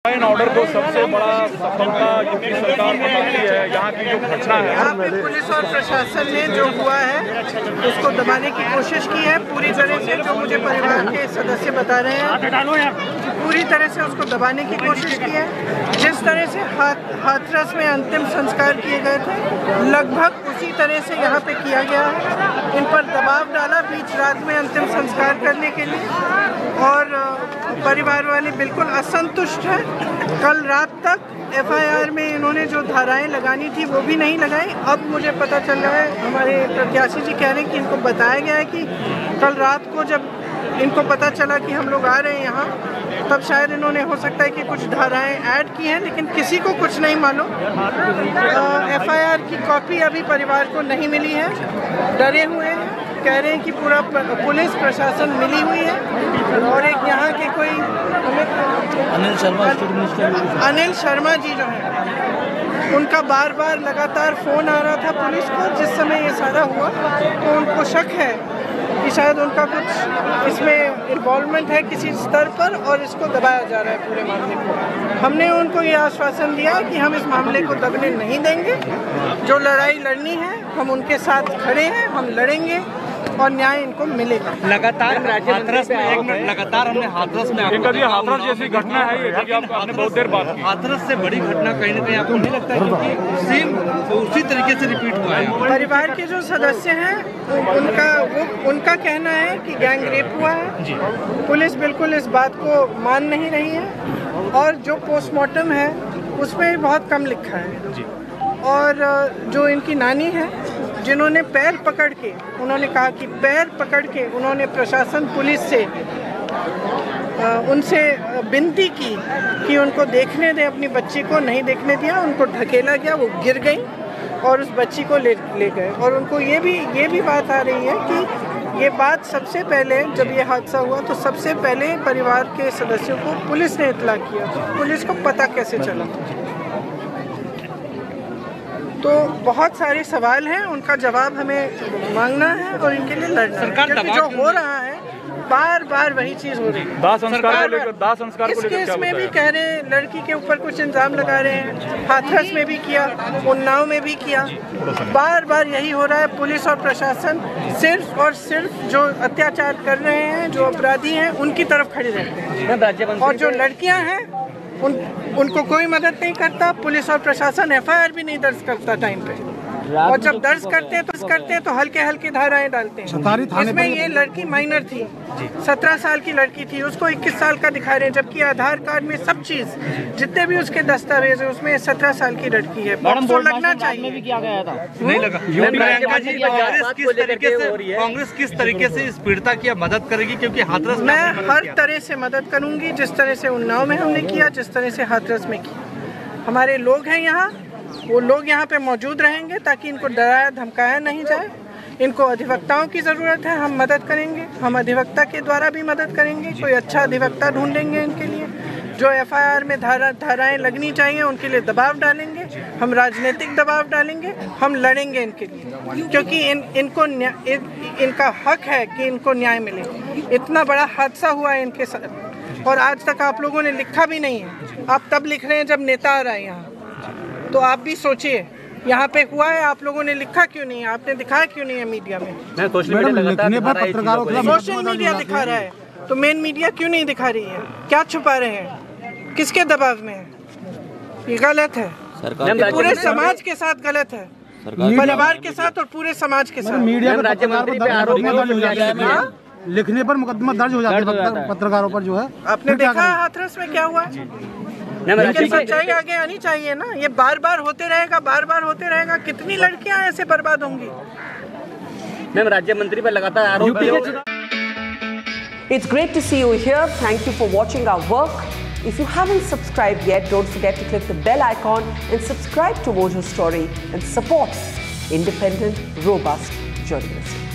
In order को सबसे बड़ा सफलता यूपी सरकार बताती है। यहाँ की जो घटना है, यहाँ पे पुलिस और प्रशासन ने जो हुआ है उसको दबाने की कोशिश की है पूरी तरह से। जो मुझे परिवार के सदस्य बता रहे हैं, पूरी तरह से उसको दबाने की कोशिश की है। जिस तरह से हाथरस में अंतिम संस्कार किए गए थे, लगभग उसी तरह से यहाँ पे किया गया है। इन पर दबाव डाला बीच रात में अंतिम संस्कार करने के लिए, और परिवार वाले बिल्कुल असंतुष्ट हैं। कल रात तक एफआईआर में इन्होंने जो धाराएं लगानी थी वो भी नहीं लगाई। अब मुझे पता चल रहा है, हमारे प्रत्याशी जी कह रहे हैं कि इनको बताया गया है कि कल रात को जब इनको पता चला कि हम लोग आ रहे हैं यहाँ, तब शायद इन्होंने हो सकता है कि कुछ धाराएं ऐड की हैं, लेकिन किसी को कुछ नहीं मालूम। एफआईआर की कॉपी अभी परिवार को नहीं मिली है, डरे हुए हैं, कह रहे हैं कि पूरा पुलिस प्रशासन मिली हुई है। और एक यहाँ के कोई अनिल शर्मा जी जो है, उनका बार बार लगातार फ़ोन आ रहा था पुलिस को जिस समय ये सारा हुआ, तो उनको शक है कि शायद उनका कुछ इसमें इन्वॉल्वमेंट है किसी स्तर पर, और इसको दबाया जा रहा है पूरे मामले को। हमने उनको ये आश्वासन दिया कि हम इस मामले को दबने नहीं देंगे। जो लड़ाई लड़नी है हम उनके साथ खड़े हैं, हम लड़ेंगे और न्याय इनको मिलेगा। लगातार हाथरस में हाथरस जैसी घटना है ये, आपने बहुत देर बात की। हाथरस से बड़ी घटना कहीं न कहीं आपको नहीं लगता है, क्योंकि सेम उसी तरीके से रिपीट हुआ है। परिवार के जो सदस्य हैं उनका कहना है कि गैंग रेप हुआ है। पुलिस बिल्कुल इस बात को मान नहीं रही है, और जो पोस्टमार्टम है उसमें बहुत कम लिखा है। और जो इनकी नानी है, जिन्होंने पैर पकड़ के, उन्होंने कहा कि पैर पकड़ के उन्होंने प्रशासन पुलिस से उनसे विनती की कि उनको देखने दें अपनी बच्ची को, नहीं देखने दिया, उनको ढकेला गया, वो गिर गई और उस बच्ची को ले गए। और उनको ये भी बात आ रही है कि ये बात सबसे पहले जब ये हादसा हुआ तो सबसे पहले परिवार के सदस्यों को पुलिस ने इत्तला किया। पुलिस को पता कैसे चला? तो बहुत सारे सवाल हैं, उनका जवाब हमें मांगना है और इनके लिए लड़ना है, क्योंकि जो हो रहा है बार बार वही चीज हो रही है। दाह संस्कार को इस केस में भी कह रहे हैं लड़की के ऊपर कुछ इल्जाम लगा रहे हैं, हाथरस में भी किया, उन्नाव में भी किया, बार बार यही हो रहा है। पुलिस और प्रशासन सिर्फ और सिर्फ जो अत्याचार कर रहे हैं, जो अपराधी हैं, उनकी तरफ खड़े रहते हैं, और जो लड़कियां हैं उनको कोई मदद नहीं करता। पुलिस और प्रशासन एफआईआर भी नहीं दर्ज करता टाइम पे, और जब दर्ज करते हैं तो हल्के हल्के धाराएं डालते हैं। इसमें ये लड़की माइनर थी, 17 साल की लड़की थी, उसको 21 साल का दिखा रहे हैं, जबकि आधार कार्ड में सब चीज, जितने भी उसके दस्तावेज है, उसमें 17 साल की लड़की है। तो लगना चाहिए भी किया गया था, नहीं लगा। कांग्रेस किस तरीके से इस पीड़िता की मदद करेगी, क्योंकि हाथरस मैं हर तरह से मदद करूंगी, जिस तरह से उन्नाव में हमने किया, जिस तरह से हाथरस में किया। हमारे लोग हैं यहाँ, वो लोग यहाँ पे मौजूद रहेंगे ताकि इनको डराया धमकाया नहीं जाए। इनको अधिवक्ताओं की ज़रूरत है, हम मदद करेंगे, हम अधिवक्ता के द्वारा भी मदद करेंगे। कोई अच्छा अधिवक्ता ढूंढेंगे इनके लिए। जो एफआईआर में धाराएं लगनी चाहिए उनके लिए दबाव डालेंगे, हम राजनीतिक दबाव डालेंगे, हम लड़ेंगे इनके लिए, क्योंकि इनका हक है कि इनको न्याय मिले। इतना बड़ा हादसा हुआ है इनके साथ, और आज तक आप लोगों ने लिखा भी नहीं है। आप तब लिख रहे हैं जब नेता आ रहा है यहाँ, तो आप भी सोचिए यहाँ पे हुआ है, आप लोगों ने लिखा क्यों नहीं है, आपने दिखाया क्यों नहीं है मीडिया में? सोशल मीडिया दिखा रहा है, तो मेन मीडिया क्यों नहीं दिखा रही है? क्या छुपा रहे हैं? किसके दबाव में है? ये गलत है, पूरे समाज के साथ गलत है, परिवार के साथ और पूरे समाज के साथ। मीडिया लिखने पर मुकदमा दर्ज हो जाता है पत्रकारों पर, जो है आपने देखा हाथरस में क्या हुआ। लेकिन सच्चाई आगे आनी चाहिए ना, ये बार बार होते रहेगा। कितनी लड़कियां ऐसे बर्बाद होंगी? मैम, राज्य मंत्री पर लगातार आरोप। It's great to see you here. Thank you for watching our work. If you haven't subscribed yet, don't forget to click the bell icon and subscribe to Mojo Story and support independent, robust journalism.